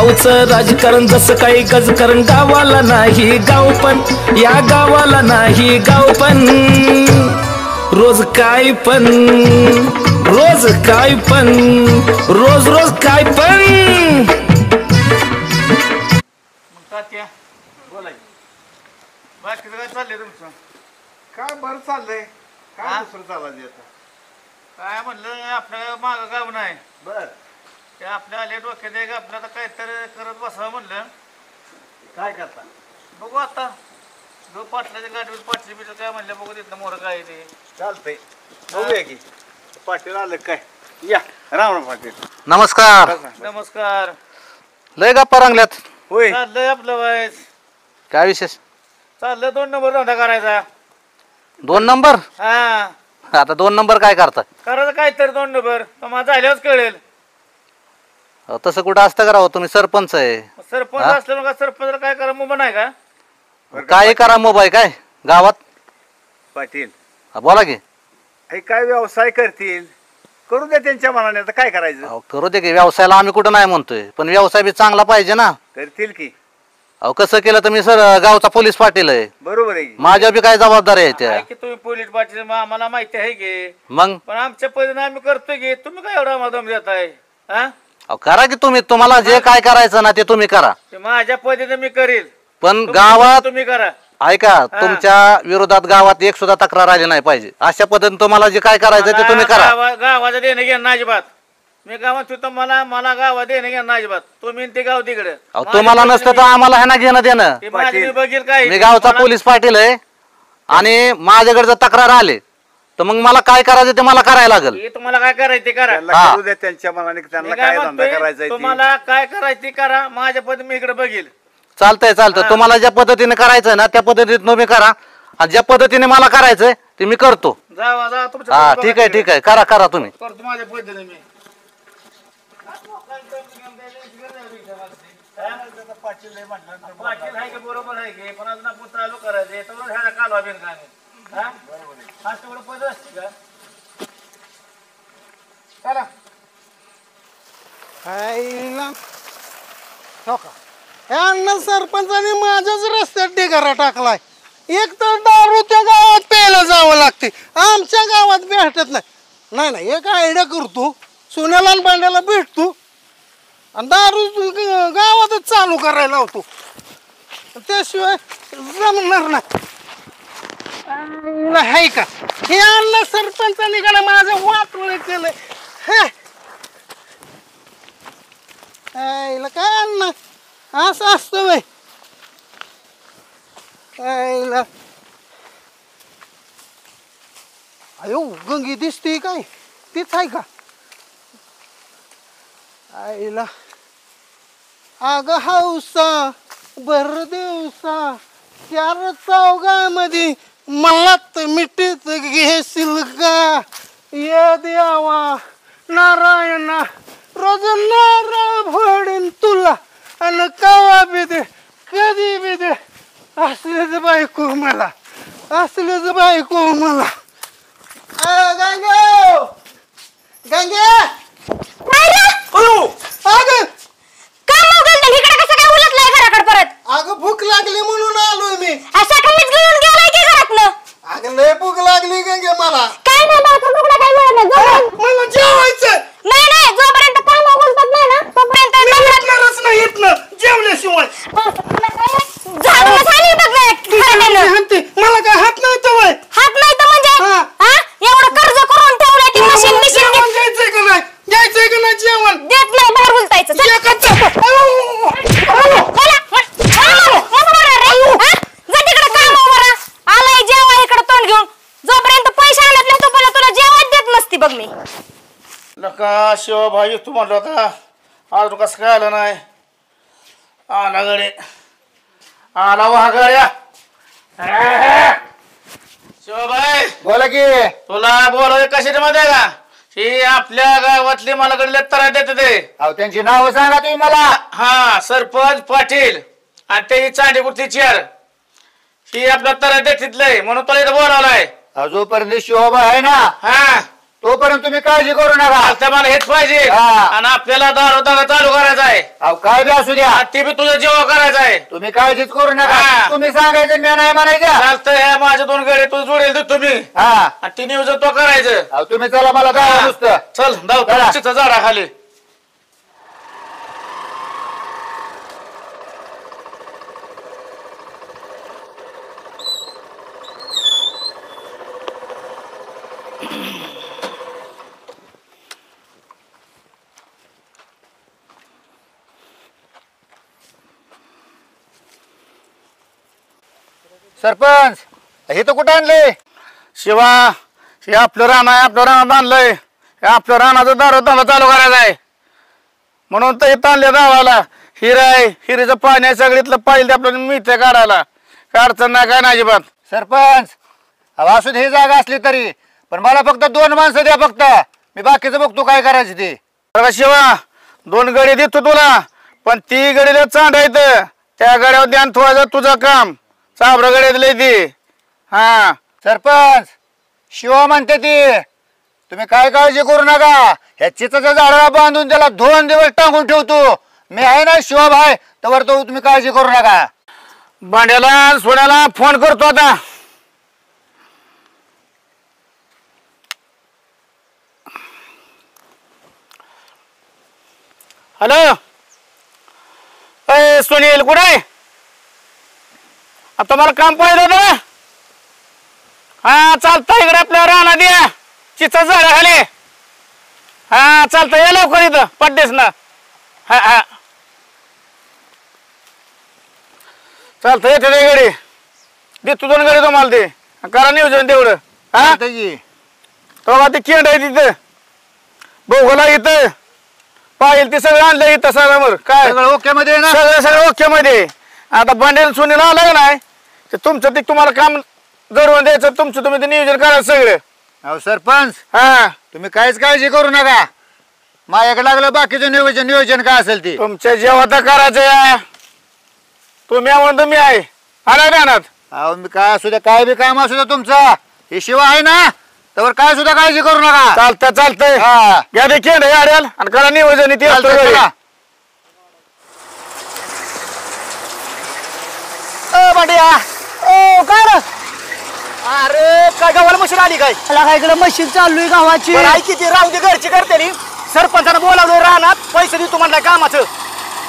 गावचं राजकारण जसं काही गजकारण गावाला नाही गाव पण या गावाला नाही गाव पण रोज काय पण रोज काय पण रोज रोज काय पण तात्या बोला बाकीचं काय चाललंय तुमचं काय बरं चाललंय काय दुसरं चाललंय आता काय म्हणलं आपल्या मागं गाव नाही बर ते आपल्या आले डोक्यात एक आपलं आता काहीतरी करत बसावं म्हणलं काय करता बघू आता जो पाटलाच्या गाडीवर पाटली बिटलं काय म्हणलं बघू तिथलं मोरं काय ते चालतंय बघूया की पाटील आलं काय या राम राम पाटील नमस्कार. नमस्कार लय गप्पा रंगल्यात. होय चाललंय आपलं वायस काय विशेष? चाललं 2 नंबर धंदा करायचा 2 नंबर. हा आता 2 नंबर काय करता? करायचं काय तर 2 नंबर तुम्हाला झाल्यावरच कळेल. तसं कुठं असतं करावं? तुम्ही सरपंच आहे. सरपंच असलं का सरपंच काय करा मुंबई नाही का काय करा मोबाईल काय गावात पाटील बोला की. काय व्यवसाय करतील करू द्या त्यांच्या मनाने आता काय करायचं अहो करू दे की व्यवसायाला आम्ही कुठं नाही म्हणतोय पण व्यवसाय बी चांगला पाहिजे ना. करतील की अहो कसं केलं तर मी सर गावचा पोलीस पाटील आहे. बरोबर आहे माझ्या बी काय जबाबदारी आहे त्या. की तुम्ही पोलीस पाटील आम्हाला माहिती आहे की मग पण आमच्या पद्धतीने आम्ही करतोय की तुम्ही काय एवढा मदम देताय हा अहो करा की तुम्ही तुम्हाला जे काय करायचं ना ते तुम्ही करा ते माझ्या पद्धतीने मी करील पण गावात तुम्ही करा. ऐका तुमच्या विरोधात गावात एक सुद्धा तक्रार आली नाही पाहिजे अशा पद्धतीने तुम्हाला जे काय करायचं ते तुम्ही करा. गावाचं देणं घेणं अजिबात मी गावात होतो मला गावात देणं घेणं अजिबात तुम्ही ते गाव तिकडे तुम्हाला नसतं तर आम्हाला ह्याना घेणं देणं. मी बघील काय मी गावचा पोलीस पाटील आहे आणि माझ्याकडे जर तक्रार आले तर मग मला काय करायचं ते मला करायला लागेल. तुम्हाला काय करायचं ते करा करू द्या त्यांच्या मनाने त्यांना काय धंदा करायचा तुम्हाला काय करायचं ते करा माझ्या पद्धतीने मी इकडे बघील. चालतंय तुम्हाला ज्या पद्धतीने करायचं ना त्या पद्धतीने तुम्ही करा आणि ज्या पद्धतीने मला करायचंय ते मी करतो. जा हा ठीक आहे करा तुम्ही. करतो माझ्या पद्धतीने मी पाटील आहे की बरोबर आहे की पण अजून आपण चालू करायचे तर ह्याला कालवा बिन का हा तेवढं पद्धत असते का चला यांना सरपंचाने माझ्याच रस्त्यात ढिगारा टाकलाय. एक तर दारू त्या गावात प्यायला जावं लागते आमच्या गावात भेटत नाही एक आयडिया करतो सोन्याला आणि पांड्याला भेटतो आणि दारू गावातच चालू करायला होतो त्याशिवाय जमणार नाही हाय का. हे अन्न सरपंचाने का माझं वाटोळ केलंय काय अन्न असं असतं बाई. अयो गंगी दिसते काय तीच आहे का आईला अग हौसा बर दिवसा 4 चौघामध्ये मला तर मिठीत घेशील का ये देवा नारायणा रोज नारळ फोडीन तुला आणि कवा बी दे कधी बी दे असलेच बायको मला गंगे अगं भूक लागली म्हणून आलोय मी. अगं लय भूक लागली गंगे मला मला जेवायचं नाही इथनं जेवल्याशिवाय मला काय हात नाही तर घ्यायचंय का नाही जेवण देत नाही बाहेर बोलतायचं आलाय जेव्हा इकडे तोंड घेऊन जोपर्यंत पैसे आणत नाही तोपर्यंत तुला जेवण देत नसती बघ मी. नका शिवाभाई तू म्हणलो होता अजून कसं काय आलं नाही आला गडे आला वाघाड्या शिवाभाई बोला की तुला बोलाय कशाच्या मध्ये का ही आपल्या गावातली मला कडले तरा देते ते त्यांची नाव सांगा तुम्ही मला. हा सरपंच पाटील आणि ते चांडीपुरती चेअर ही आपल्या तरा देतीतलंय म्हणून तुला इथं बोलावलाय. जोपर्यंत शिवाबा आहे ना हा तोपर्यंत तुम्ही काळजी करू नका. आता मला हेच पाहिजे हा. आणि आपल्याला दारू दादा चालू करायचा आहे अहो काय बी असू द्या, आणि ते बी तुझं जेव्हा करायचं आहे. तुम्ही काळजीच करू नका. हा. तुम्ही सांगायचं मी नाही म्हणायचं. चालतंय माझ्या 2 गाडी तू जोडेल देतो तुम्ही हा आणि ते नियोजन तो करायचं. अहो तुम्ही चला मला जाऊ नुसतं. चल चला. धावतो झाडाखाली. सरपंच हे तर कुठं आणले? शिवा हे आपलं रान आहे, आपलं रानात आणलंय. हे आपलं रानाचं दारू धंदा चालू करायचा आहे म्हणून तर इथं आणले गावाला. हिरा आहे, हिरेचं पाणी आहे, सगळीतलं पाहिजे आपल्याला मिळतंय काढायला. काय अडचण नाही, काय नाही अजिबात. सरपंच अहो असू दे, ही जागा असली तरी पण मला फक्त 2 माणसं द्या फक्त. मी बाकीचं बघतो काय करायचं ते. बघा शिवा 2 गडी देतो तुला पण ती गडीला चांडायचं. त्या गड्यावर ध्यान ठेवायचं तुझं काम. चाबरा गड्या दिलंय ती. हा सरपंच शिवा म्हणते ती, तुम्ही काय काळजी करू नका. ह्या चिचाच्या झाडाला बांधून त्याला 2 दिवस टांगून ठेवतो. मी आहे ना शिवा भाई, तर तो तुम्ही काळजी करू नका. भांड्याला सोन्याला फोन करतो आता. हॅलो अय सुनील कुठे आहे? आता मला काम पाहिलं होतं. हा चालतं इकडे आपल्या रानात या चिचा झाडा खाली. हा चालतं या लवकर इथं पड्डेस ना. हा हा चालतं येते ते गाडी देतो 2 गाडी तुम्हाला ते करा नियोजन तेवढं. हा चालतंय की. तेव्हा ते केंड आहे तिथं बोगला इथं पाहिजे ते सगळं आणलं इथं सगळं काय सगळं ओके मध्ये आहे ना? सगळं ओके मध्ये. आता बंड्याला सुनीला आलं नाही ते तुमचं ते तुम्हाला काम जडवून द्यायचं. तुमचं तुम्ही ते नियोजन करा सगळं. अहो सरपंच हा तुम्ही काहीच काळजी करू नका. माझ्याकडे लागलं बाकीचं नियोजन काय असेल ते. तुमच्या जेव्हा तर करायचं तुम्ही म्हणतो मी आहे आला राहणार. अहो मी काय असू द्या, काय बी काम असू द्या तुमचं, हे शिवा आहे ना तर काय सुद्धा काळजी करू नका. चालतंय हा घ्या ते केंड अडेल आणि करा नियोजन इथे असतो चालतंय, घरी. चला. अरे काय गावाला मशीन आली काय? काय इकडे मशीन चालू आहे गावाची. किती राहून दे, घरची करते. सरपंचानं बोलावलं राहणार, पैसे देतो म्हणलं कामाचं.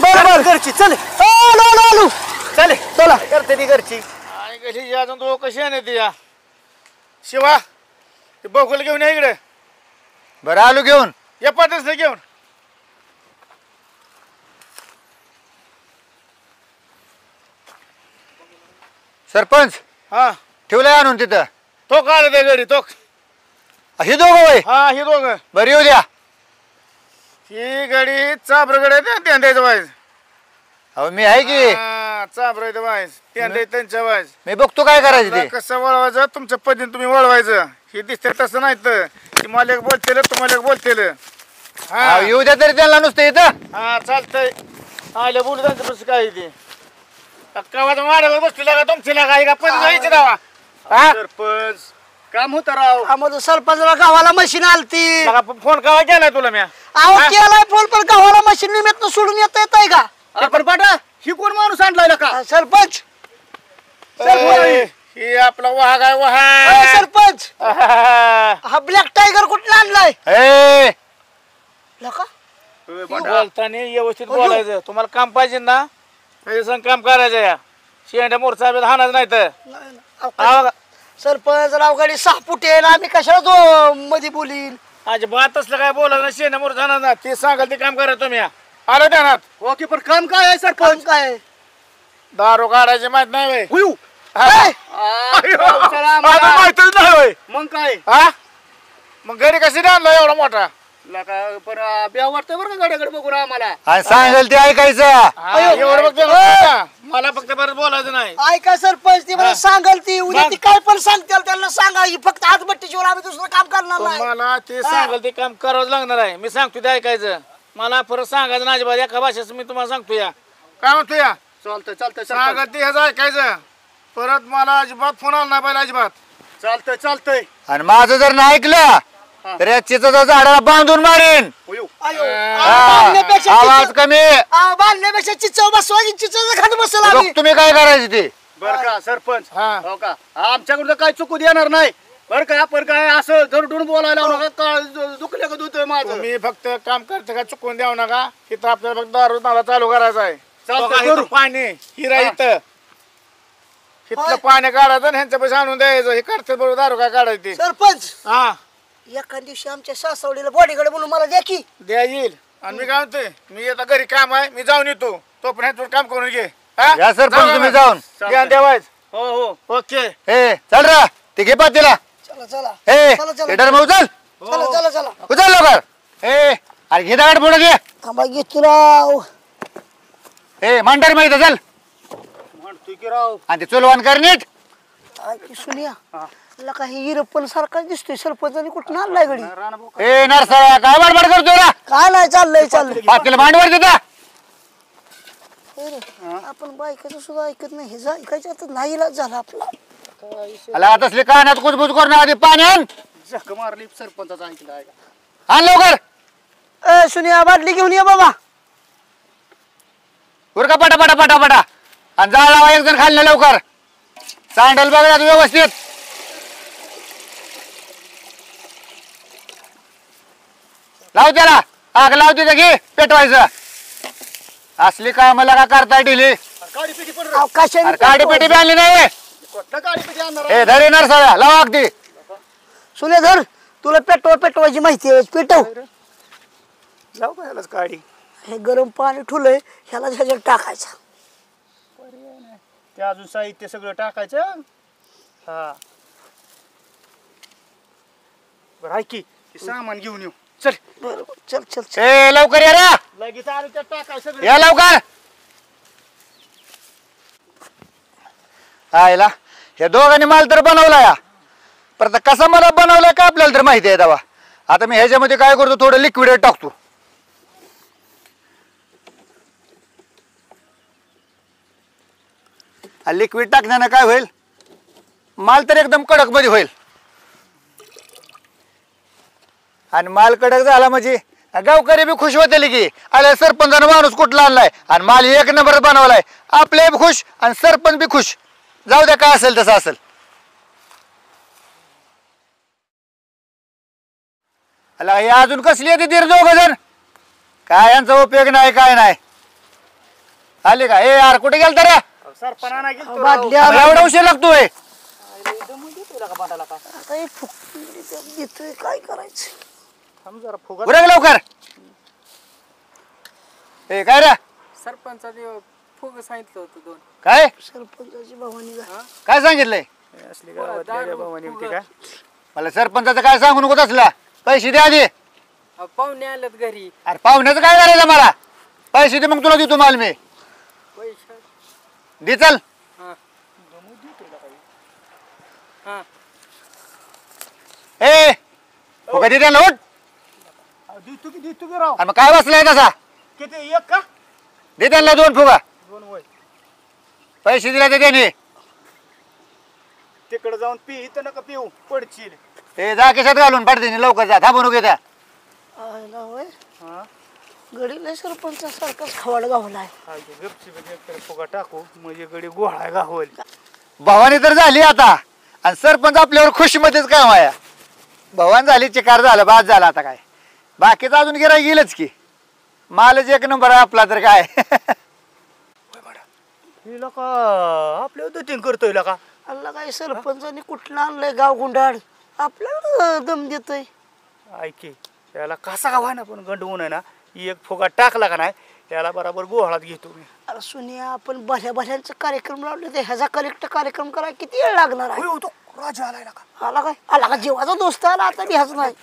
बरोबर घरची चल. आलो चल चला करते ती घरची. आणि कशी अजून तो कशी आहे ती या शिवा ते बघूला घेऊन या इकडे. बरं आलो घेऊन. या पाठच घेऊन. सरपंच हा ठेवलंय आणून तिथं. तो काढ त्या घरी तो. हे दोघं वय हा हे दोघं. बरं येऊ द्या. ही गाडी चाबरगडे त्या द्यायचं वाईज. अहो मी आहे की, चाबरायचं वाईज त्या त्यांच्या वाईज. मी बघतो काय करायचं ते. कसं वळवायचं तुमच्या पद्धतीने तुम्ही वळवायचं. हे दिसते तसं नाही तर ती मला एक बोलतेल तुम्हाला एक बोलतेल. हा अहो, येऊ द्या तरी त्यांना नुसतं इथं. हा चालतंय. आले बोलू त्यांचं कसं काय ते कवाचा वाड्यावर बसलेला का तुमच्या काय का पण जायचं दावा. हा सरपंच काम होतं राव. आम्हाला सरपंचाला गावाला मशीन आलती. फोन कवा केलाय तुला मी? अहो केलाय फोन, पण गावाला मशीन निमित्त सोडून येता आहे का? आपण पाठा ही कोण माणूस आणलाय का? सरपंच ही आपला वाघ आहे अहो, वाघ. सरपंच हा ब्लॅक टायगर कुठला आणलाय? ए लका? बोलताना व्यवस्थित बोलायचं. तुम्हाला काम पाहिजे ना त्याच्या संग काम करायचं. या शेंड्या मोरचा हाणाच नाही तर सरपंच रावगाडी 6 फुटे आहे ना, आम्ही कशाला तो मध्ये बोलीन. अजिबात असलं काय बोलायचं नाही. शेंड्या मोरचा हाणाच ना ते सांगाल ते काम करा तुम्ही. आलो ध्यानात. ओके पण काम काय आहे सरपंच? पण काय दारू काढायची माहित नाही व्हय? हुयू. ए, चला आता आम्हाला. माहितच नाही व्हय? मग काय हा मग घरी कशी आणलं एवढा मोठा? लका पण ब्या वाटतं बरं का गाड्याकडे बघून आम्हाला. आणि सांगेल ते ऐकायचं. एवढं बघते ना. मला फक्त परत बोलायचं नाही. ऐका सरपंच, ती मला सांगाल ती उद्या ती काय पण सांगतील त्यांना सांगा. ही फक्त हातबट्टीशिवाय आम्ही दुसरं काम करणार नाही. मला ते सांगाल ते काम करावंच लागणार आहे. मी सांगतो ते ऐकायचं. मला परत सांगायचं नाही अजिबात. एका भाषेचं मी तुम्हाला सांगतो या काय म्हणतो या चालतंय सरपंच. सांगाल ते ह्याचं ऐकायचं. परत मला अजिबात फोन आला नाही पाहिजे अजिबात. चालतंय आणि माझं जर नाही ऐकलं तर या चिचाच्या झाडाला बांधून मारेन. बांधण्यापेक्षा आवाज कमी. बांधण्यापेक्षा चिचाव बसवायची चिचाचं खात बसेल आम्ही. तुम्ही काय करायचे ते बर का सरपंच हो का आमच्याकडून काय चुकू देणार नाही बर का पण काय असं धरडून बोलायला लावू नका काळ दुखले का दुखतोय माझं. तुम्ही फक्त काम करते का चुकून द्यावं नका. इथं आपल्याला फक्त दारू नाला चालू करायचा आहे. चालतंय, इथं करू. पाणी हिरा इथं इथलं पाणी काढायचं आणि ह्यांच्या पैसे आणून द्यायचं. हे करते बरोबर दारू काय काढायची. सरपंच हा एका दिवशी आमच्या सासवडीला बॉडीगार्ड बोलून मला द्या की. द्या येईल. आणि मी काय म्हणतोय मी आता घरी काम आहे मी जाऊन येतो. तोपर्यंत काम करून घे. हा? या सरपंच जाऊ तुम्ही का? जाऊन. ज्ञान द्यावायच. हो हो ओके ए चल रा ते घे पातीला. चला चला ए चला चला लिटर मग उचल चला चला चला उचल लवकर. ए अरे घे दगड पुढे घे. थांबा घेतो राव. ए मांडर माहिती चल म्हणतोय की राव आणि ते चुलवान कर नीट. सुनिया लका हे हिरप्पन सारखा दिसतोय. सरपंचाने कुठं आणलाय गडी. ए नरसाळ्या काय बडबड करतोय रा. काय नाही चाललंय चाललंय. पातीला मांडवर देता. आपण बायकाचं सुद्धा ऐकत नाही. हे ऐकायचं आता नाही इलाज झाला आपला. अला आता असले कानात कुजबुज करून आधी पाणी आण. झक मारली सरपंचाचा ऐकलं आहे आण लवकर. ए सुनिया बाटली घेऊन ये बाबा. उरका पटा पटा पटा पटा आणि जाळ लावा एक जण खाल्लं लवकर. सँडल बघा व्यवस्थित. लाव त्याला आग लाव तिथं घे पेटवायचं. असली काय मला का करताय ढिली. गाडी पिटी पण अहो, कशाने अरे काडी पेटी बी आणली नाही. कुठलं गाडी पिटी आणणार ए धरे नरसाळ्या लावा अगदी. सुने धर तुला पेटवायची माहिती आहे. पेटव. जाऊ का यालाच गाडी. हे गरम पाणी ठुलंय ह्याला ह्याच्यात टाकायचं. ते अजून साहित्य सगळं टाकायचं हा बरं ऐक की ते सामान घेऊन येऊ चल बरोबर चल चल चल. ए लवकर या रे. लगेच आलं त्यात टाकायचं सगळं या लवकर. आयला हे दोघांनी माल तर बनवला या. परत कसा मला बनवलाय का आपल्याला तर माहिती आहे दवा. आता मी ह्याच्यामध्ये काय करतो थोडं लिक्विड टाकतो. लिक्विड टाकण्यानं काय होईल माल तर एकदम कडक मध्ये होईल. आणि माल कडक झाला म्हणजे गावकरी बी खुश होतील की आले सरपंचानं माणूस कुठला आणलाय आणि माल एक नंबर बनवलाय. आपले बी खुश आणि सरपंच बी खुश. जाऊ द्या काय असेल तसं असेल. अला हे अजून कसली येते तीर दोघ जण काय यांचा उपयोग नाही काय नाही. आले का ए यार कुठे गेल तर सरपंच आणा गेलतो बादल्या एवढा उशीर लागतोय. आता हे फुकटी देतोय काय करायचं. थांब जरा फुगा उरक लवकर. ए काय रे सरपंचाने फुग सांगितलं होतं 2. काय सरपंचाची भवानी काय सांगितलंय. असली गावातल्या भवानी होती का मला सरपंचाचं काय सांगू नको असला. पैसे द्या आधी. पाहुणे आलेत घरी. अरे पाहुण्याचं काय करायचं मला. पैसे दे मग तुला देतो माल मी. पैसे दे चल. हा ए फुगा दे त्याला उठ. देतो की राव आणि मग काय बसलाय तसा. किती एक का दे त्यांना 2 फुगा. 2 वय पैसे दिले ते त्याने. तिकडे जाऊन पी इथं नका पिऊ पडशील ए जा केसात घालून पाडते लवकर जा थांबू नको त्या. आयला होय गडीला सरपंचासारखाच खवाड गावलाय. गपची फुगा टाकू म्हणजे गडी गोळा गावल. भवानी तर झाली आता आणि सरपंच आपल्यावर खुशीमध्येच काम आहे. भवान झाली चिकार झालं बाद झाला. आता काय बाकीचं अजून गिराय गेलच की. मालच एक नंबर आहे आपला तर काय. आपल्या दुतीन करतोय का अल्ला काय सरपंचाने कुठलं आणलंय गाव गुंडाळ आपल्याला दम देतोय. ऐकी त्याला कसा का व्हायना पण गंडवून आहे ना एक फुगा टाकला का नाही त्याला बरोबर गोहाळात घेतो मी. अरे सुनिया आपण भल्या कार्यक्रम लावले ते ह्याचा कलेक्ट कार्यक्रम करायला किती वेळ लागणार आहे. होय, तो राजा आलाय का आला काय आला का जीवाचा दोस्त आला आता बिहाच नाही.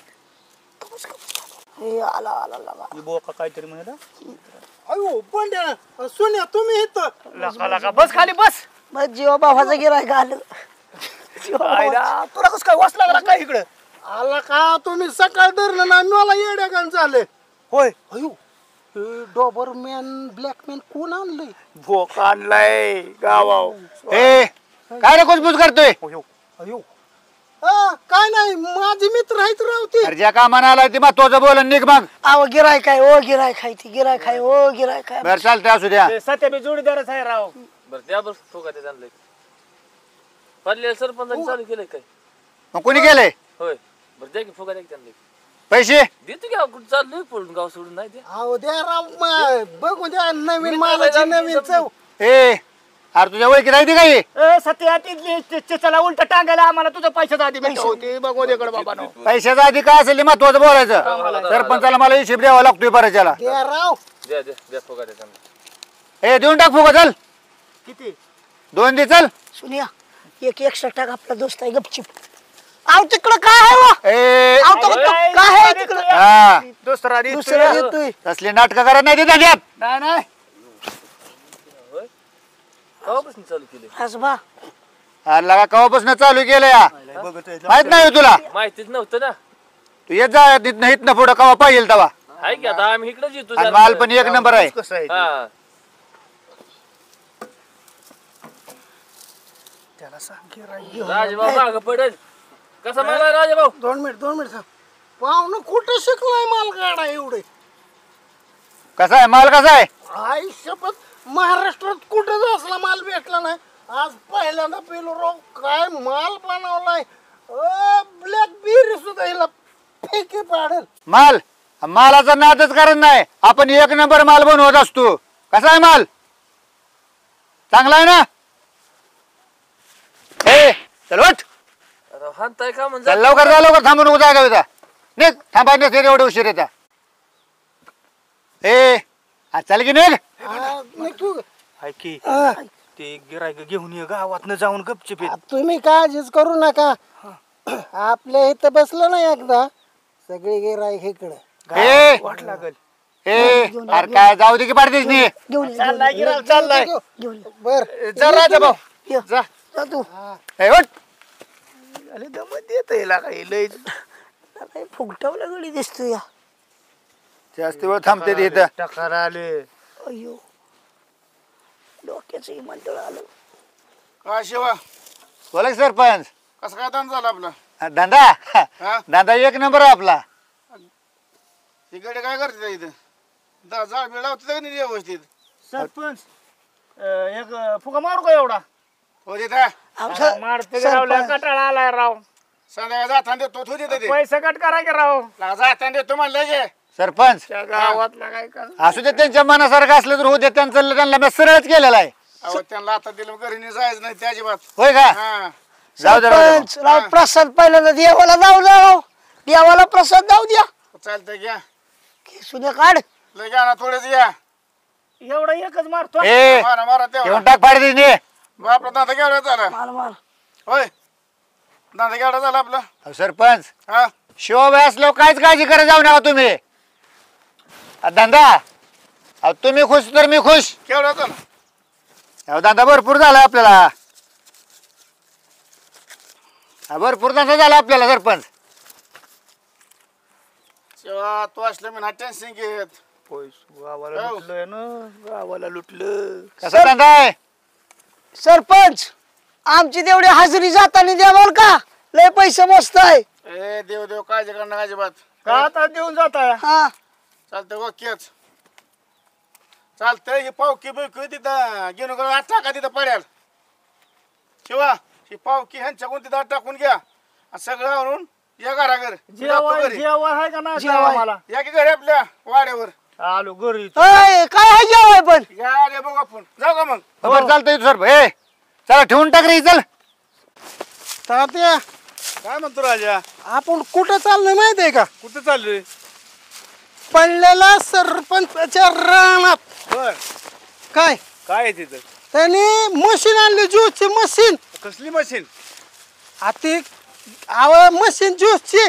हे आला आला आला बोका काहीतरी म्हणा अयो पण सुनिया तुम्ही इथं लका लका बस खाली बस बस जीवा भावाचा गिराय का आलं. आयला तुला कसं काय वास लागला काय इकडं आला का तुम्ही सकाळ धरलं ना मला येड्या गाण झाले. होय अयो हे डॉबरमॅन ब्लॅकमॅन कोण आणलंय. बोका आणलाय गावाव ए काय रे कुजबुज करतोय. अयो अयो काय नाही माझे मित्र आहेत रावते. अरे ज्या कामाला आलाय ते महत्वाचं बोल निघ मग. अहो गिराय काय ओ गिराय खाय ती गिराय खाय ओ गिराय खाय. बरं चालतंय असू द्या. सत्या बी जोडीदारच आहे राव. बरं त्या बस फुगा ते आणलंय पडलेलं सरपंचाने चालू केलंय काय मग कोणी केलंय होय बरं द्या की फुगा द्या की त्यांना पैसे? देतो की कुठं चाललोय पळून गाव सोडून नाही द्या अहो द्या राव बघू द्या नवीन मालाची नवीन चव. ए अरे तुझ्या ओळखीत आहे ती काही? सत्या चला उलट टांगायला आम्हाला तुझं पैशाचा आधी भेट होती बघू दे बाबा नो. पैशाचा आधी काय असेल ते महत्वाचं बोलायचं. सरपंचाला मला हिशेब द्यावा लागतोय परच्याला. द्या राव. द्या द्या द्या फुगा द्या त्यांना ए देऊन टाक फुगा चल. किती 2 दे चल. सुनिया एक एक्स्ट्रा टाक आपला दोस्त आहे गपचिप. आव तिकडं काय आहे वा? ए आव तो काय आहे तिकडं? हा दुसरा दुसरा येतोय. तसली नाटकं करत नाही ते धंद्यात. नाही नाही गावापासून चालू केले हसबा अरे लगा कवापासून चालू केलं या माहित नाही होय तुला? माहितीच नव्हतं ना तू येत जा हित ना पुढं कवा पाहिजे तवा. आहे की आता आम्ही इकडेच येतो आणि जरा. माल पण 1 नंबर आहे. कसं आहे हा त्याला सांग की राव. राजभाऊ मागं पडेल कसा माल आहे राजभाऊ 2 मिनिट थांब. पाहुणं कुठं शिकलाय माल गाडा एवढे? कसा आहे माल? कसा आहे? आई शपथ महाराष्ट्रात कुठंच असला माल भेटला नाही. आज पहिल्यांदा पेलो राव. काय माल बनवलाय. ब्लॅक बेरी सुद्धा हिला फेके पाडेल. मालाचा नादच करत नाही आपण. 1 नंबर माल बनवत असतो. कसा आहे माल? चांगला आहे ना? ए चल उठ. हाणताय का म्हणजे चल लवकर जा लवकर. थांबू नको जागा होता. निघ थांबा नसते एवढे उशीर येता. ए चल की निघ. हाय की ते गिरायक घेऊन ये गावातनं जाऊन गपचिप येत. तुम्ही काळजीच करू नका. आपल्या इथं बसलं ना एकदा सगळे गिराईक इकडे ए वाट लागल. ए अरे काय जाऊ दे की पाडतेस नी. चाललाय गिरायक चाललाय. बर जा राजा भाऊ जा. तू ए उठ. अरे दम देत काही लय फुगटावला गडी दिसतो या. जास्त वेळ थांबते ते इथं. टकार आले. अयो डोक्याचं मंडळ आलं. काय शिवा बोला की सरपंच. कसं काय दान झालं आपलं? धंदा हा धंदा 1 नंबर आहे आपला. तिकडे काय करते इथं? झाड बिड लावते का नाही व्यवस्थित? सरपंच एक फुगा मारू का एवढा? हो देता मारते कटाळा आलाय राव. संध्याकाळी जाताना देतो तू देते पैसा कट कराय की राव. जाताना देतो म्हणलं गे. सरपंच त्या गावातला काय कर. असू दे त्यांच्या मनासारखं असलं तर होऊ दे. त्यांना मी सरळच केलेला आहे. अहो त्यांना आता दिलं घरी नाही जायचं नाही त्या अजिबात. होय का? हा जाऊ दे सरपंच राव प्रसाद पहिल्यांदा देवाला जाऊ देवाला प्रसाद जाऊ द्या. चालतंय घ्या. सुद्या काढ. लय घ्या ना थोडेच घ्या. एवढा एकच मारतो. ए मारा मारा तेव्हा घेऊन टाक पाडतेस नी. आपला दादा केवढा झाला? मार होय दादा केवढा झाला आपला? सरपंच हा शिवाबाई असल्यावर काहीच काळजी करत जाऊ नका तुम्ही. धंदा तुम्ही खुश तर मी खुश. केवढा झाला? धंदा भरपूर झाला आपल्याला. भरपूर धंदा झाला आपल्याला सरपंच. शिवा तू असलं मी ना टेन्शन घेत. गावाला लुटलंय ना. गावाला लुटलं. कसा धंदा आहे? सरपंच आमची तेवढी हजेरी जाताना द्यावाल का? लय पैसे मस्त आहे. ए देव देव काळजी करणार अजिबात. का आता देऊन जाताय? हा चालतंय ओकेच. चालतंय ही पावकी बिवकी तिथं घेऊन आत टाका तिथं पडेल. शिवा ही पावकी ह्यांच्याकडून तिथं आत टाकून घ्या आणि सगळं आणून या घराघर. जेवण जेवण आहे का नाही आम्हाला? या की घरी आपल्या वाड्यावर. आलो घरी. काय आहे जेवाय पण? या रे बघू आपण जाऊ का मग? बरं चालतंय सर. ए चला ठेवून टाक रे चल. तात्या काय म्हणतो राजा? आपण कुठं चाललोय माहितीये का? कुठं चाललोय? पडलेला सरपंचाच्या रानात. बर काय काय आहे तिथं? त्यांनी मशीन आणली ज्यूसची मशीन. कसली मशीन? आती मशीन ज्यूसची.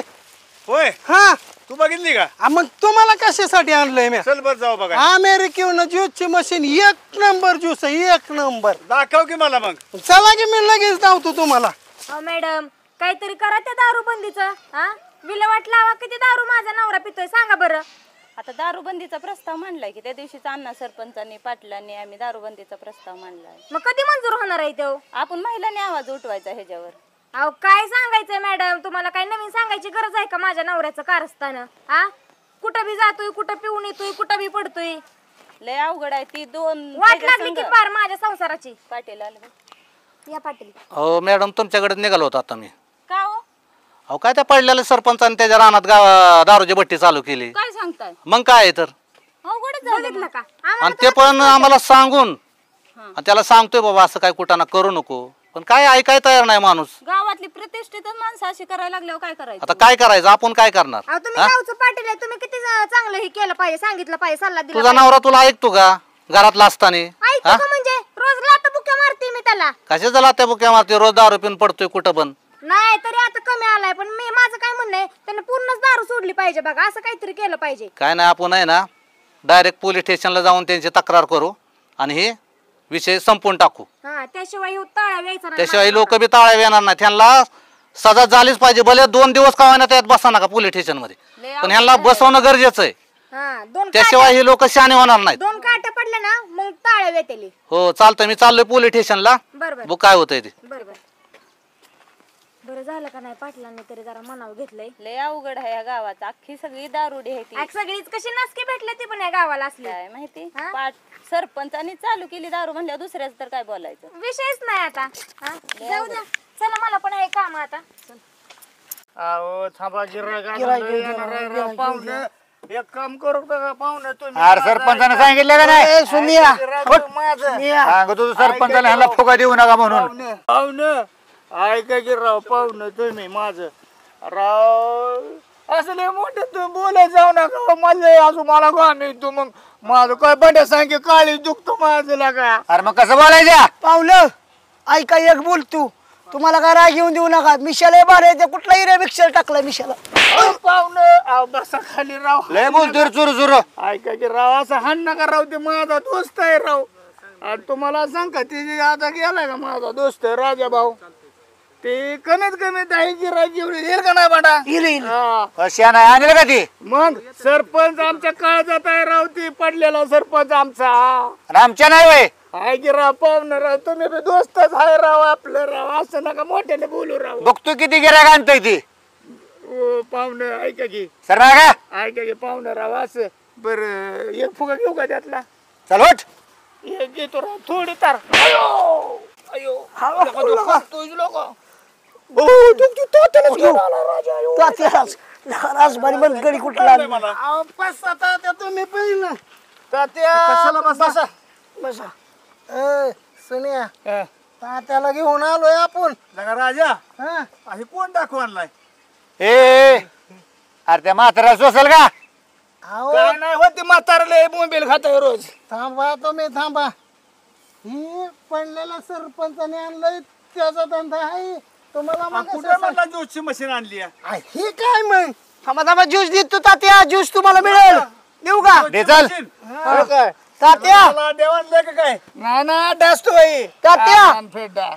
होय हा तू बघितली का? मग तुम्हाला कशासाठी आणलंय मी? चल बर जाऊ बघा. अमेरिकेहून ज्यूसची मशीन 1 नंबर ज्यूस आहे 1 नंबर. दाखव की मला मग. चला की मी लगेच धावतो तुम्हाला. मॅडम काहीतरी करा त्या दारूबंदीचं. हा विल्हेवाट लावा. किती दारू माझा नवरा पितोय सांगा बरं. आता दारूबंदीचा प्रस्ताव मांडलाय की त्या दिवशीच अण्णा सरपंचांनी पाटलांनी आम्ही दारूबंदीचा प्रस्ताव मांडलाय. मग कधी मंजूर होणार आहे तो? आपण महिलांनी आवाज उठवायचा ह्याच्यावर. अहो काय सांगायचंय मॅडम, तुम्हाला काय नवीन सांगायची गरज आहे का माझ्या नवऱ्याचं कारस्थान? हा, कुठं बी जातोय, कुठं पिऊन येतोय, कुठं बी पडतोय. लय अवघड आहे ती दोन वाट लागली की पार माझ्या संसाराची. पाटील आले बघ. या पाटील. हो मॅडम, तुमच्याकडे निघालो होतो आता मी. का हो? अहो काय त्या पडलेल्या सरपंचाने त्याच्या रानात दारूची भट्टी चालू केली. काय सांगताय? मग काय तर अवघडच झालं बघितलं का? आणि ते पण आम्हाला सांगून आणि त्याला सांगतोय बाबा असं काय कुठाना करू नको, पण काय ऐकाय तयार नाही माणूस. गावातली प्रतिष्ठित माणसं अशी करायला लागल्यावर काय करायचं? आता काय करायचं, आपण काय करणार? अहो तुम्ही गावचं पाटील आहे, तुम्ही किती चांगलं हे केलं पाहिजे, सांगितलं पाहिजे, सल्ला दिला तुझा पाहिजे. नवरा तुला ऐकतो का घरातला असताना? ऐकतो का म्हणजे? रोज लाता बुक्या मारते मी त्याला. कशाचा लात्या बुक्या मारते, रोज दारू पिऊन पडतोय कुठं पण. नाही तरी आता कमी आलाय, पण मी माझं काय म्हणणं आहे, त्याने पूर्णच दारू सोडली पाहिजे बघा, असं काहीतरी केलं पाहिजे. काय नाही, आपण आहे ना डायरेक्ट पोलीस स्टेशनला जाऊन त्यांची तक्रार करू आणि हे विषय संपवून टाकू. हा, त्याशिवाय ताळा व्यायचा नाही. त्याशिवाय लोक बी ताळ्या येणार नाही. त्यांना सजा झालीच पाहिजे, भले 2 दिवस का होईना त्यात बसा नका पोलीस स्टेशन मध्ये, पण ह्यांना बसवणं गरजेचं आहे. हा, त्याशिवाय हे लोक शहाणे होणार नाहीत. 2 काट्या पडल्या ना मग ताळ्या वेतेली. हो चालतंय, मी चाललोय पोलीस स्टेशनला. बरोबर बघ काय होतंय ते. बरोबर. बरं झालं का नाही, पाटलांनी तरी जरा मनावर घेतलंय. लय अवघड आहे या गावात, अख्खी सगळी दारुडी आहे ती. सगळीच कशी नसकी भेटले ती पण या गावाला असली काय माहिती, हा? सरपंचानी चालू केली दारू म्हणल्या दुसऱ्याच तर काय बोलायचं. विषयच नाही आता. हा? जाऊ द्या, चला मला पण आहे काम आता. अहो थांबा, पाहुणे एक काम करू का पाहुणे तुम्ही? अरे सरपंचाने सांगितलं का नाही? सुनिया सांगतो तू सरपंचाला ह्याला फुगा देऊ नका म्हणून. पाहुणे ऐका की राव, पाहुणे तुम्ही माझं राव असं लय मोठं तुम्ही बोलायला जाऊ नका. मला अजून मला गाण येतो, मग माझं काय बंड्या सांगे काळी दुखतो माझं लागा. अरे मग कसं बोलायचं? पावलं ऐका, एक बोल तू, तुम्हाला काय राग येऊन देऊ नका. मिशाला बाहेर कुठला हिरे मिक्सर टाकलाय मिशाला. पाहुणे बसा खाली राव. लय बोलतोय चुरू चुरू. ऐका की राव, असं हाण नका राव, ते माझा दोस्त आहे राव. आणि तुम्हाला सांग का, ते आता गेलाय का माझा दोस्त राजा भाऊ, ते कमीत कमी 10 गिरायक एवढी येईल का नाही बाटा? कशा नाही आणलं का ती? मग सरपंच आमच्या काळजात आहे राव, ती पडलेला सरपंच आमचा. आमच्या नाही वय हाय की राव, पाहुणं राव, तुम्ही बी दोस्तच आहे राव आपलं राव, असं नका मोठ्याने बोलू राव. बघतो किती गिरायक आणतोय ती. ओ पाहुणं ऐका की, सर ना का ऐका की पाहुणं राव, असं बरं एक फुगा घेऊ का त्यातला? चल उठ. एक घेतो राव, थोडी तार. अयो अयो लोक गडी कुठला तुम्ही पहिलं बसा बसा. सुनिया तात्याला घेऊन आलोय आपण. राजा अशी कोण दाखवू आणलाय? ए अरे त्या म्हातारा सोसल का? काय नाही होती म्हातारले मोबाईल खाताय रोज. थांबा तुम्ही थांबा. ही पडलेला सरपंचाने आणलंय, त्याचा धंदा आहे. तुम्हाला कुठे मला ज्यूसची मशीन आणली आहे? हे काय मग? थांबा थांबा, ज्यूस देतो तात्या, ज्यूस तुम्हाला मिळेल. देऊ का? दे चल. काय तात्या देवान का काय? नाही ना डासतो बाई. तात्या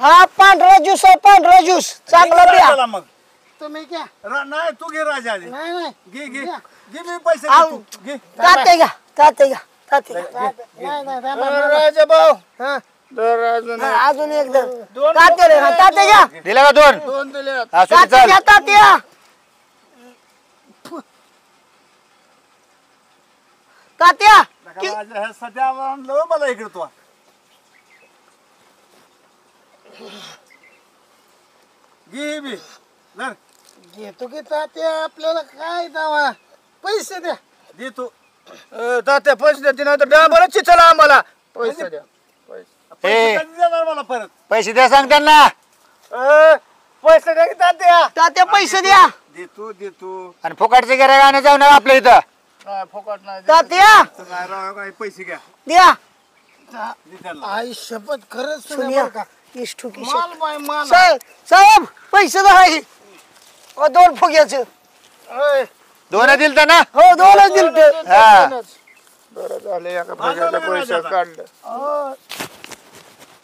हा पांढरा ज्यूस आहे, पांढरा ज्यूस चांगला द्या. मग तुम्ही घ्या. नाही तू घे राजा आधी. नाही नाही घे घे घे, मी पैसे देतो. घे तात्या घ्या, तात्या घ्या, तात्या घ्या. नाही नाही थांबा. राजा भाऊ हा अजून अजून एकदा तात्या रे, हा, तात्या घ्या. दिला का 2? 2 दिले. असू दे, तात्या चल. घ्या, तात्या. तात्या राजा ह्या सध्या आणलं मला इकडे तू. घे बी धर. घेतो की तात्या, आपल्याला काय दावा. पैसे द्या. दे तू. तात्या पैसे देते नाही तर डांबरच चिचला आम्हाला. पैसे द्या. पैसे कधी देणार मला परत? पैसे द्या सांग त्यांना. पैसे द्या की तात्या. तात्या पैसे द्या. देतो देतो. आणि फुकाटचे गिरायक आणा जाऊन आपल्या इथं. नाही फुकट नाही. तात्या नाही राव, काय पैसे घ्या. द्या. दे त्यांना. आई शपथ खरंच सुनिया. माल बाय माल. साहेब पैसे द्या. 2 फुग्याचं. 2 दिल तर ना? हो 2 दिलते. हा बरं झालं, एका फुग्याचा पैसे काढलं.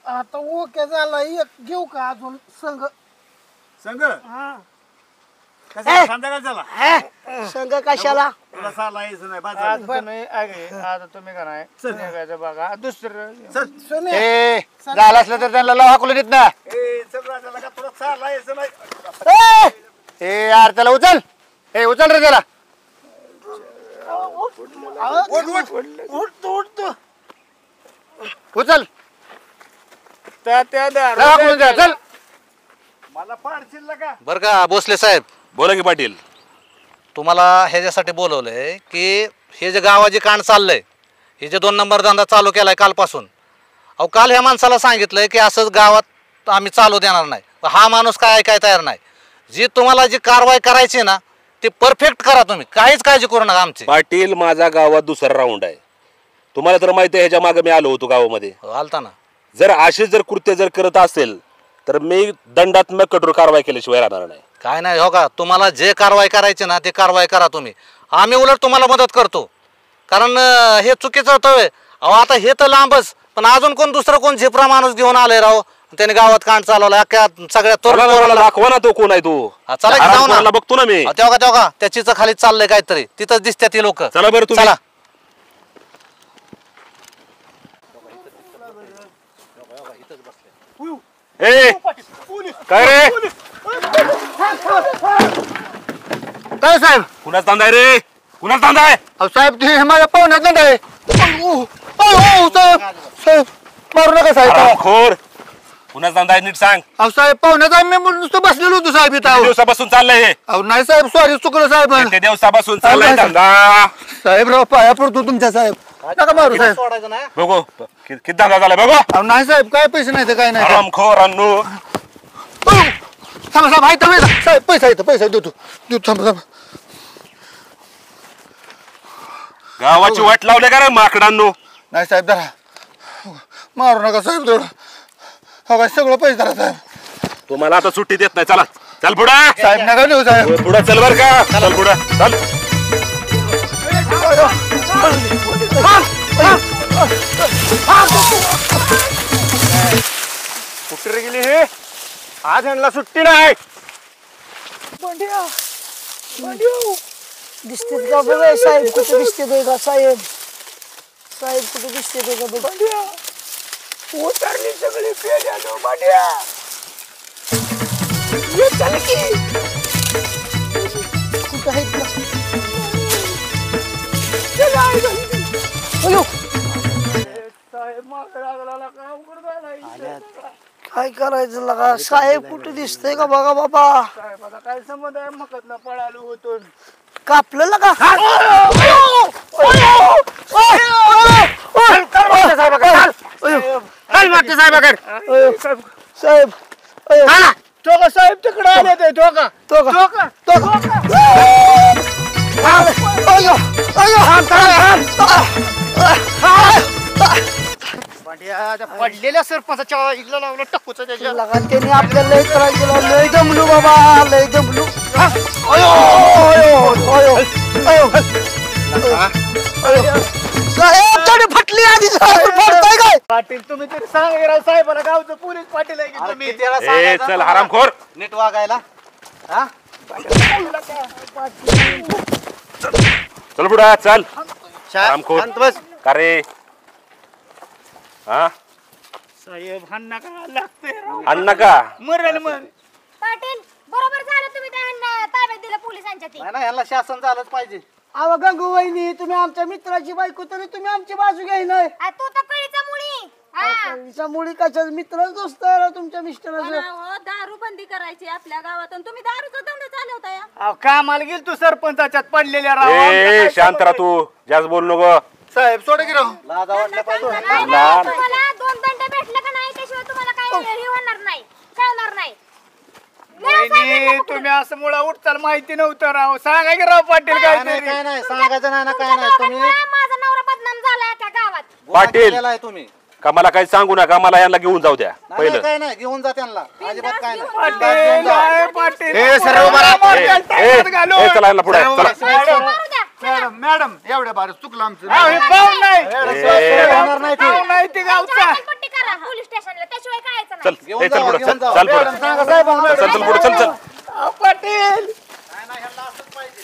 आता ओके झाला. एक घेऊ का अजून संघ? संग कसं संध्याकाळ झाला? संघ कशाला? तुला साला यायचं नाही आज बाजार. तुम्ही आता तुम्ही का नाही निघायचं बघा. दुसरं सुनिया ए झालं असलं तर त्यांना लाव हाकलून येत ना. ए चल राजाला का तुला साला यायचं नाही? यार त्याला उचल. ए उचल रे त्याला. उचल. त्या दवाखान्यात जा, चल. मला पाडशील ना का? बरं का भोसले साहेब, बोला की पाटील. तुम्हाला ह्याच्यासाठी बोलवलंय की हे जे गावाचे कांड चाललंय, हे जे 2 नंबर धंदा चालू केलाय कालपासून, अहो काल ह्या माणसाला सांगितलंय की असंच गावात आम्ही चालू देणार नाही. हा माणूस काय ऐकाय तयार नाही. जी तुम्हाला जी कारवाई करायची ना ती परफेक्ट करा, तुम्ही काहीच काळजी करू नका आमची. पाटील माझा गावात दुसरा राऊंड आहे. तुम्हाला तर माहिती आहे ह्याच्या मागे मी आलो होतो गावामध्ये. आलता ना. जर असे जर कृत्य जर करत असेल तर मी दंडात्मक कठोर कारवाई केल्याशिवाय राहणार नाही. काय नाही हो का, तुम्हाला जे कारवाई करायची ना ते कारवाई करा तुम्ही. आम्ही उलट तुम्हाला मदत करतो, कारण हे चुकीचं होतं. अहो आता हे तर लांबच, पण अजून कोण दुसरं कोण झिपरा माणूस घेऊन आले राव, त्याने गावात कांड चालवला अख्ख्या सगळ्या मला दाखवा ना तो कोण आहे तो. चला की जाऊ ना. बघतो ना मी. तेव्हा त्याचीच खाली चाललंय काहीतरी, तिथंच दिसतात ती लोक. चला बरं तुम्ही. चला. ए काय रे, काय साहेब? कुणाच धंदा आहे रे, कुणाच धंदा आहे? अहो साहेब ते माझ्या पाहुण्यात नाही. साहेब मारू नका साहेब. खोर कुणाच धंदा आहे नीट सांग. अहो साहेब पाहुण्यात आम्ही नुसतं बसलेलो होतो साहेब इथं. किती दिवसापासून चाललंय हे? अहो नाही साहेब, सॉरी चुकलं साहेब. किती दिवसापासून चाललंय धंदा? साहेब राव पाया पडतो तुमच्या साहेब. नका मारू साहेब. बघू किती धंदा झालाय बघू. अहो नाही साहेब, काय पैसे नाही तर काय नाही. हरामखोर अन्नू. थांबा साहेब, आहे साहेब पैसा येतं, पैसा देतो. थांबा थांबा. गावाची वाट लावले का रे माकडांनो? नाही साहेब धरा, मारू नका साहेब तेवढं. हो काय सगळं पैसे धरा साहेब. तुम्हाला आता सुट्टी देत नाही. चला चल पुढे साहेब नका देऊ साहेब. पुढे चल बर का. चल पुढे चल. कुठे गेली हे? आज ह्यांना सुट्टी नाही. दिसते का बघा साहेब, कुठे दिसते का साहेब? साहेब कुठे दिसते का बघा? उतरली सगळी पेल्या नो बांड्या. ये चल की कुठे आहेत का? चल आई अयो साहेब मागे लागला का अवघड झाला. काय करायचं लगा? साहेब कुठे दिसतंय का बघा बाबा. साहेबाला काय संबंध आहे? मकतनं पळालो होतो. कापलं लगा. साहेब तो का साहेब तिकडे आले ते. तो का तो का तो पडलेल्या सरपंचाच्या इकडं लावलं टक्कूच त्याच्या. त्याने आपल्याला लय त्रास दिला. लय दमलो बाबा, लय दमलो. साहेब थोडी फटली आधी फटताय काय? पाटील तुम्ही तरी सांगा साहेबाला, गावचं पोलीस पाटील आहे की तुम्ही. ए चल हरामखोर. नीट वागायला. चल पुढे चल. हरामखोर का रे? हा साहेब हाणा का लागतंय अण्णा का मरल मग. पाटील बरोबर झालं तुम्ही त्यांना ताब्यात दिलं पोलिसांच्या. ती नाही ना, यांना शासन झालंच पाहिजे. अहो गंगू वहिनी, तुम्ही आमच्या मित्राची बायको तरी तुम्ही आमची बाजू घ्यायना. तू तर कळीचा मुळी. तिचा मुली कशा मित्रच दोस्त आहे तुमच्या मिस्टराचं. दारू बंदी करायची आपल्या गावात आणि तुम्ही दारूचा धंदा चालवताय. अहो कामाला गेल तू सरपंचाच्यात पडलेल्या ए शांत राहा तू, जास्त बोल नको. साहेब सोड की राव. लाजा वाटल्या पाहिजे. तुम्हाला 2 दंड भेटले का नाही त्याशिवाय तुम्हाला काही हे होणार नाही, कळणार नाही. वहिनी तुम्ही असं मुळा उठचाल माहिती नव्हतं राव. सांगा की राव पाटील काय तरी. काय नाही सांगायचं नाही ना, काय नाही. तुम्ही माझा नवरा बदनाम झाला अख्ख्या गावात. पाटील केलाय तुम्ही. का मला काही सांगू नका, मला यांना घेऊन जाऊ द्या नाही, पहिलं. काय नाही, घेऊन जा त्यांना. अजिबात काय नाही. पाटील आहे, पाटील. ए, सर्व बरा. चला यांना पुढे चला. मारू द्या. मॅडम मॅडम एवढ्या बार चुकलं आमचं. अहो, हे पाहून नाही. होणार नाही ते. पाहून नाही ते गावचा. पट्टी करा पोलीस स्टेशनला, त्याशिवाय कायचं चल नाही. ए, चल पुढे घेऊन चल जाऊ. चल पुढे सांगा साहेबांना. चल चल पुढे चल चल. अहो, पाटील नाही नाही, ह्यांना असंच पाहिजे.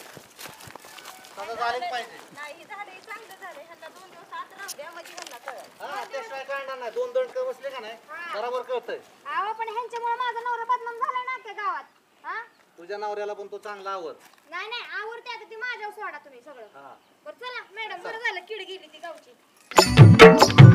सगळं झालंच पाहिजे. नाही झाले, चांगलं झाले. ह्यांना 2 दिवस आत राहू द्या, म्हणजे ह्यांना कळेल. हा, त्याशिवाय कळणार नाही. 2 दंड बसले का नाही बरोबर कळतंय. अहो पण ह्यांच्यामुळे माझा नवरा बदनाम झालाय ना अख्ख्या गावात. तुझ्या नवऱ्याला पण तो चांगला आवर. नाही नाही आवडते आता ती माझ्यावर सोडा तुम्ही सगळं. बरं चला मॅडम बरं झालं किड गेली ती गावची.